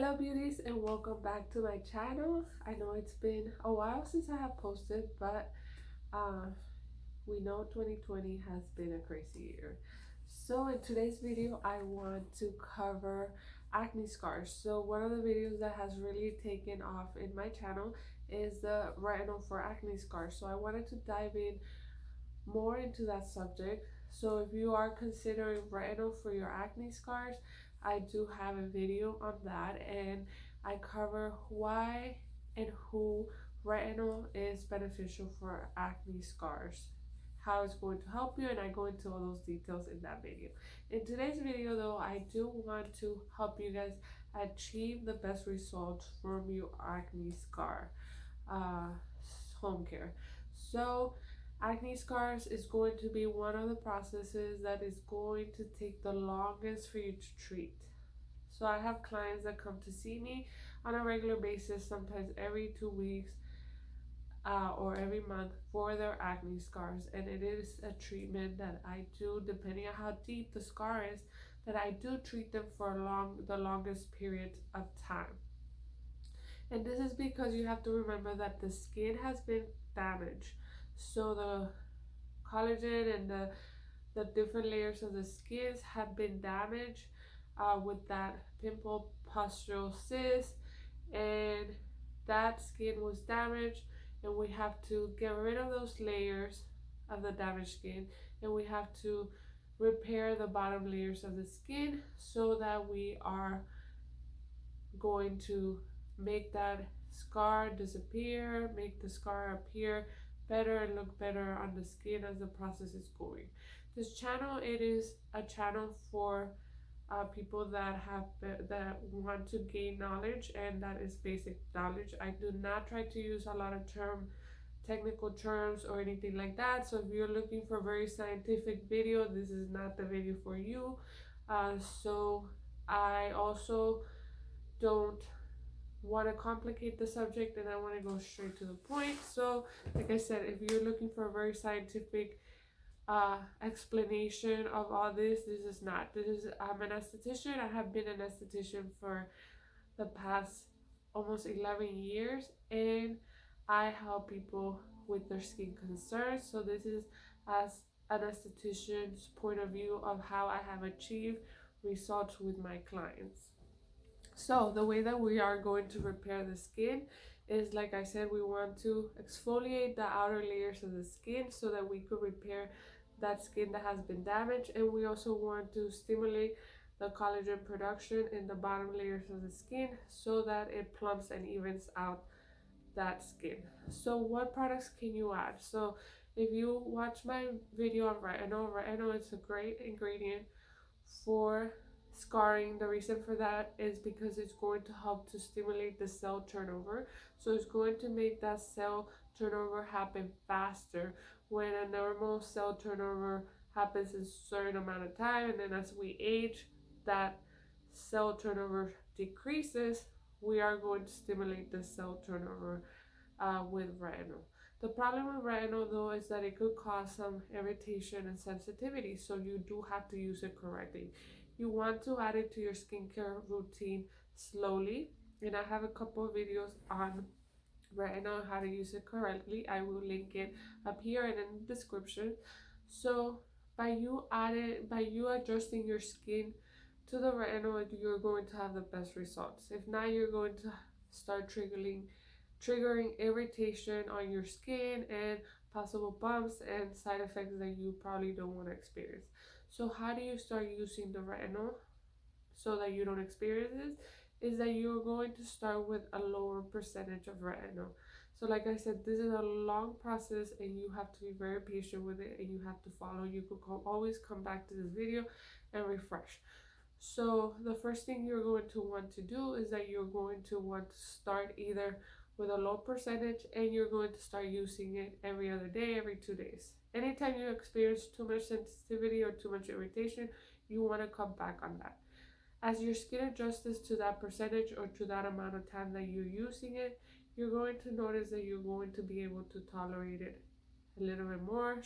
Hello beauties and welcome back to my channel. I know it's been a while since I have posted, but uh, we know 2020 has been a crazy year. So in today's video I want to cover acne scars. So one of the videos that has really taken off in my channel is the retinol for acne scars. So I wanted to dive in more into that subject. So if you are considering retinol for your acne scars, I do have a video on that, and I cover why and who retinol is beneficial for acne scars, how it's going to help you, and I go into all those details in that video. In today's video though, I do want to help you guys achieve the best results from your acne scar uh, home care. So acne scars is going to be one of the processes that is going to take the longest for you to treat. So I have clients that come to see me on a regular basis, sometimes every 2 weeks or every month for their acne scars. And it is a treatment that I do, depending on how deep the scar is, that I do treat them for the longest period of time. And this is because you have to remember that the skin has been damaged. So the collagen and the different layers of the skins have been damaged with that pimple pustular cyst, and that skin was damaged, and we have to get rid of those layers of the damaged skin, and we have to repair the bottom layers of the skin so that we are going to make that scar disappear, make the scar appear better and look better on the skin as the process is going. This channel, it is a channel for people that want to gain knowledge, and that is basic knowledge. I do not try to use a lot of technical terms or anything like that. So if you're looking for a very scientific video, this is not the video for you. So I also don't want to complicate the subject, and I want to go straight to the point. So like I said, if you're looking for a very scientific explanation of all this is not. I'm an esthetician. I have been an esthetician for the past almost 11 years, and I help people with their skin concerns. So this is as an esthetician's point of view of how I have achieved results with my clients. So the way that we are going to repair the skin is, like I said, we want to exfoliate the outer layers of the skin so that we could repair that skin that has been damaged, and we also want to stimulate the collagen production in the bottom layers of the skin so that it plumps and evens out that skin. So what products can you add? So if you watch my video on retinol is a great ingredient for scarring. The reason for that is because it's going to help to stimulate the cell turnover. So it's going to make that cell turnover happen faster. When a normal cell turnover happens in a certain amount of time, and then as we age, that cell turnover decreases, we are going to stimulate the cell turnover with retinol. The problem with retinol though is that it could cause some irritation and sensitivity, so you do have to use it correctly. You want to add it to your skincare routine slowly, and I have a couple of videos on retinol, how to use it correctly. I will link it up here and in the description. So by you adjusting your skin to the retinol, you're going to have the best results. If not, you're going to start triggering irritation on your skin and possible bumps and side effects that you probably don't want to experience. So how do you start using the retinol so that you don't experience this? Is that you're going to start with a lower percentage of retinol. So like I said, this is a long process, and you have to be very patient with it, and you have to follow. You could always come back to this video and refresh. So the first thing you're going to want to do is that you're going to want to start either with a low percentage, and you're going to start using it every other day, every 2 days. Anytime you experience too much sensitivity or too much irritation, you want to come back on that. As your skin adjusts to that percentage or to that amount of time that you're using it, you're going to notice that you're going to be able to tolerate it a little bit more,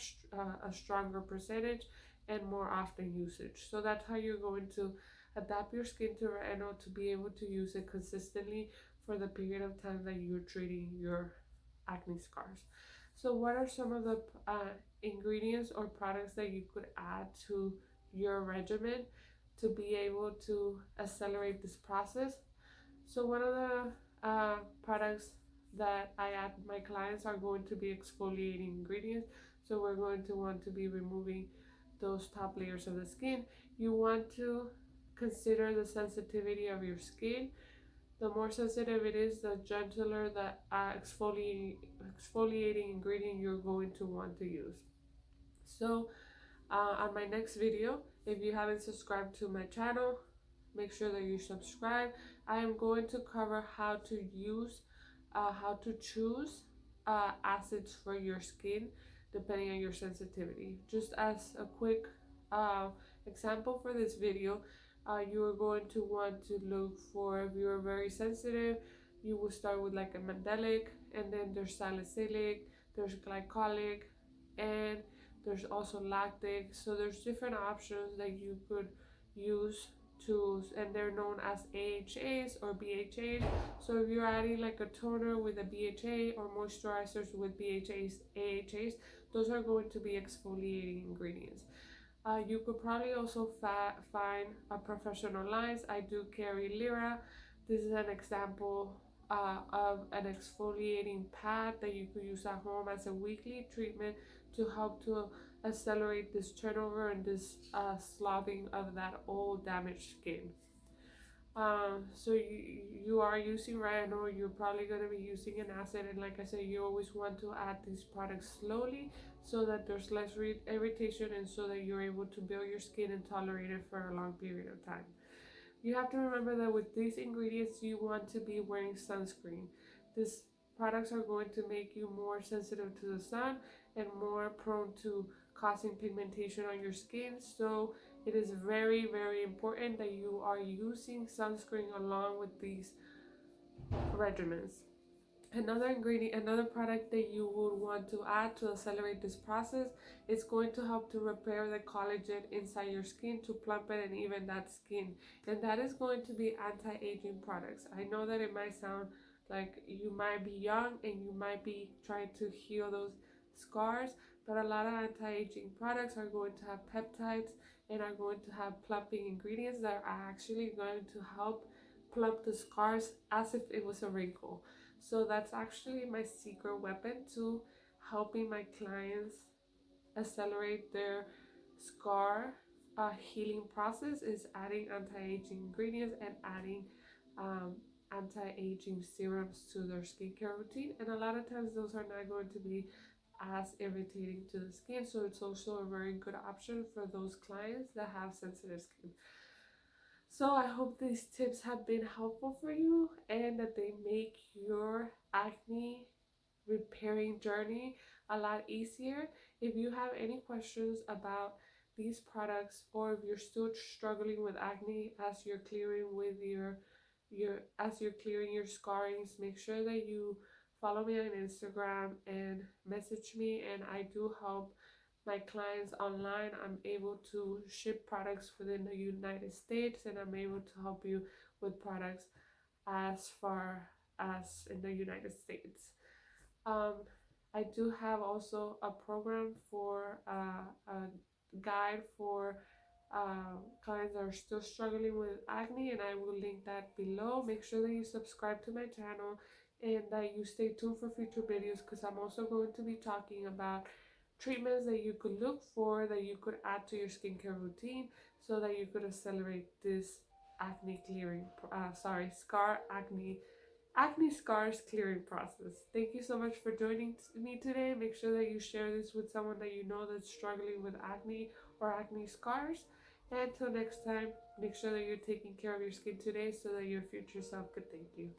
a stronger percentage, and more often usage. So that's how you're going to adapt your skin to retinol to be able to use it consistently for the period of time that you're treating your acne scars. So what are some of the ingredients or products that you could add to your regimen to be able to accelerate this process? So one of the products that I add my clients are going to be exfoliating ingredients. So we're going to want to be removing those top layers of the skin. You want to consider the sensitivity of your skin. The more sensitive it is, the gentler the exfoliating ingredient you're going to want to use. So on my next video, if you haven't subscribed to my channel, make sure that you subscribe. I am going to cover how to choose acids for your skin depending on your sensitivity. Just as a quick example for this video, you are going to want to look for, if you are very sensitive, you will start with like a mandelic, and then there's salicylic, there's glycolic, and there's also lactic. So there's different options that you could use to, and they're known as AHAs or BHAs. So if you're adding like a toner with a BHA or moisturizers with BHAs, AHAs, those are going to be exfoliating ingredients. You could probably also find professional lines. I do carry Lyra. This is an example of an exfoliating pad that you could use at home as a weekly treatment to help to accelerate this turnover and this sloughing of that old damaged skin. So you are using retinol, you're probably going to be using an acid, and like I said, you always want to add these products slowly so that there's less irritation and so that you're able to build your skin and tolerate it for a long period of time. You have to remember that with these ingredients, you want to be wearing sunscreen. These products are going to make you more sensitive to the sun and more prone to causing pigmentation on your skin. So it is very, very important that you are using sunscreen along with these regimens. Another product that you would want to add to accelerate this process is going to help to repair the collagen inside your skin, to plump it and even that skin. And that is going to be anti-aging products. I know that it might sound like you might be young and you might be trying to heal those scars, but a lot of anti-aging products are going to have peptides and are going to have plumping ingredients that are actually going to help plump the scars as if it was a wrinkle. So that's actually my secret weapon to helping my clients accelerate their scar healing process, is adding anti-aging ingredients and adding anti-aging serums to their skincare routine. And a lot of times those are not going to be as irritating to the skin, so it's also a very good option for those clients that have sensitive skin. So I hope these tips have been helpful for you and that they make your acne repairing journey a lot easier. If you have any questions about these products, or if you're still struggling with acne as you're clearing with your clearing your scarrings, make sure that you follow me on Instagram and message me, and I do help my clients online. I'm able to ship products within the United States, and I'm able to help you with products as far as in the United States. I do have also a program for a guide for clients that are still struggling with acne, and I will link that below. Make sure that you subscribe to my channel and that you stay tuned for future videos, because I'm also going to be talking about treatments that you could look for, that you could add to your skincare routine so that you could accelerate this acne clearing, acne scars clearing process. Thank you so much for joining me today. Make sure that you share this with someone that you know that's struggling with acne or acne scars. And until next time, make sure that you're taking care of your skin today so that your future self could thank you.